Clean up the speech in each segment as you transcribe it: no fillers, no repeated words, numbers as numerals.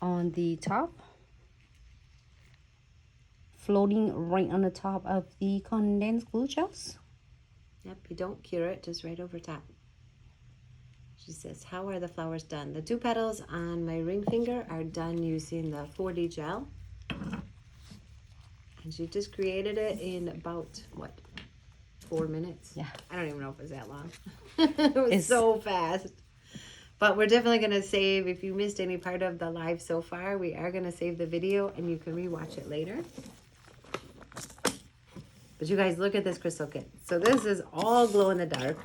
on the top, floating right on the top of the condensed glue gels. Yep, you don't cure it, just right over top. She says, how are the flowers done? The 2 petals on my ring finger are done using the 4D gel. And she just created it in about, what, 4 minutes? Yeah. I don't even know if it was that long. It was so fast. But we're definitely going to save, if you missed any part of the live so far, we are going to save the video and you can rewatch it later. But you guys, look at this crystal kit. So this is all glow in the dark.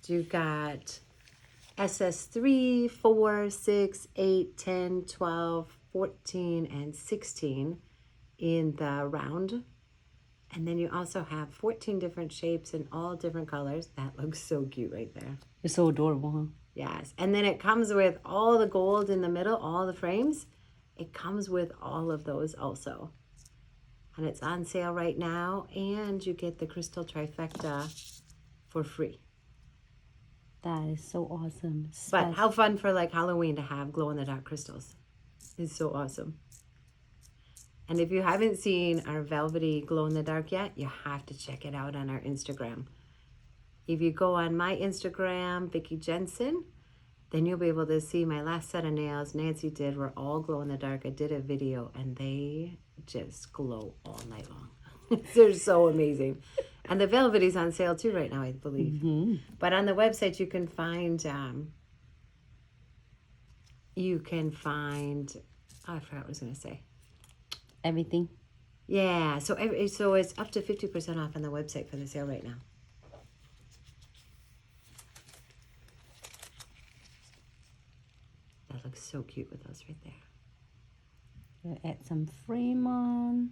You've got SS3, 4, 6, 8, 10, 12, 14, and 16 in the round. And then you also have 14 different shapes in all different colors. That looks so cute right there. It's so adorable, huh? Yes. And then it comes with all the gold in the middle, all the frames. It comes with all of those also. And it's on sale right now. And you get the crystal trifecta for free. That is so awesome. But how fun for like Halloween to have glow-in-the-dark crystals. It's so awesome. And if you haven't seen our Velvetty glow-in-the-dark yet, you have to check it out on our Instagram. If you go on my Instagram, Vicki Jensen, then you'll be able to see my last set of nails Nancy did were all glow-in-the-dark. I did a video and they just glow all night long. They're so amazing. And the Velvetty's on sale too right now, I believe. Mm-hmm. But on the website, you can find, oh, I forgot what I was going to say. Everything. Yeah, so it's up to 50% off on the website for the sale right now. That looks so cute with those right there. We'll add some frame on.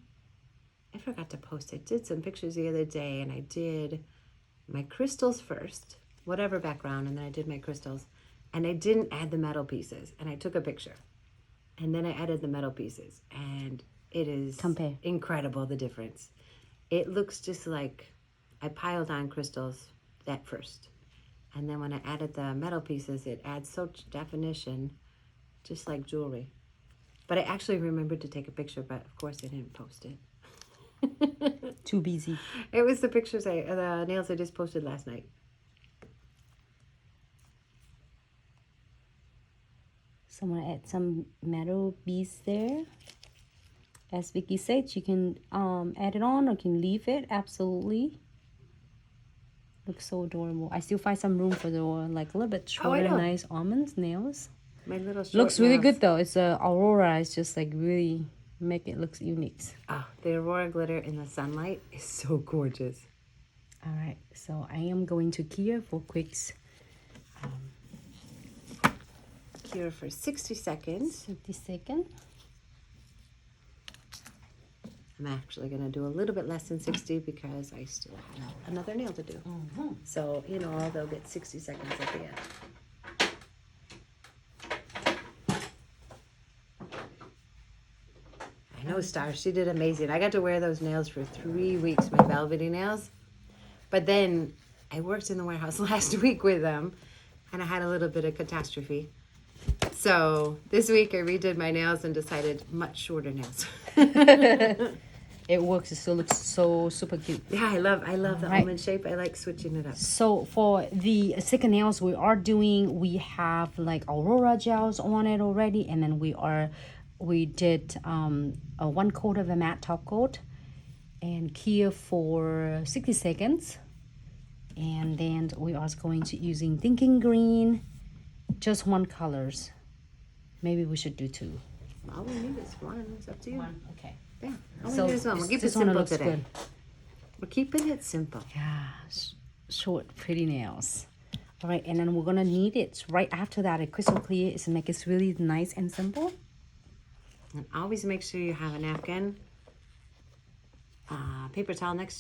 I forgot to post. I did some pictures the other day, and I did my crystals first, whatever background, and then I did my crystals, and I didn't add the metal pieces, and I took a picture, and then I added the metal pieces, and it is incredible, the difference. It looks just like I piled on crystals at first, and then when I added the metal pieces, it adds such definition, just like jewelry. But I actually remembered to take a picture, but of course I didn't post it. Too busy. It was the pictures, the nails I just posted last night. So I'm gonna add some metal beads there. As Vicki said, you can add it on or can leave it. Absolutely. Looks so adorable. I still find some room for the like a little bit shorter, nice almond nails. My little short looks really nails. good though. It's a Aurora. It's just like really make it look unique. Oh, the Aurora glitter in the sunlight is so gorgeous. All right, so I am going to cure for quicks. Cure for 60 seconds. 60 seconds. I'm actually going to do a little bit less than 60 because I still have another nail to do. Mm-hmm. So, you know, they'll get 60 seconds at the end. I know Star, she did amazing. I got to wear those nails for 3 weeks, my Velvetty nails. But then I worked in the warehouse last week with them and I had a little bit of catastrophe. So this week I redid my nails and decided much shorter nails. It works. It still looks so super cute. Yeah, I love the almond shape. I like switching it up. So for the second nails we are doing, we have like Aurora gels on it already, and then we did a 1 coat of a matte top coat and cure for 60 seconds, and then we are going to using thinking green, just 1 colors. Maybe we should do 2. All we need is 1. It's up to you. 1, okay. Yeah, all we need is 1. We'll keep it simple today. Good. We're keeping it simple. Yeah, short, pretty nails. All right, and then we're gonna need it right after that. A crystal clear is to make it really nice and simple. And always make sure you have a napkin, paper towel next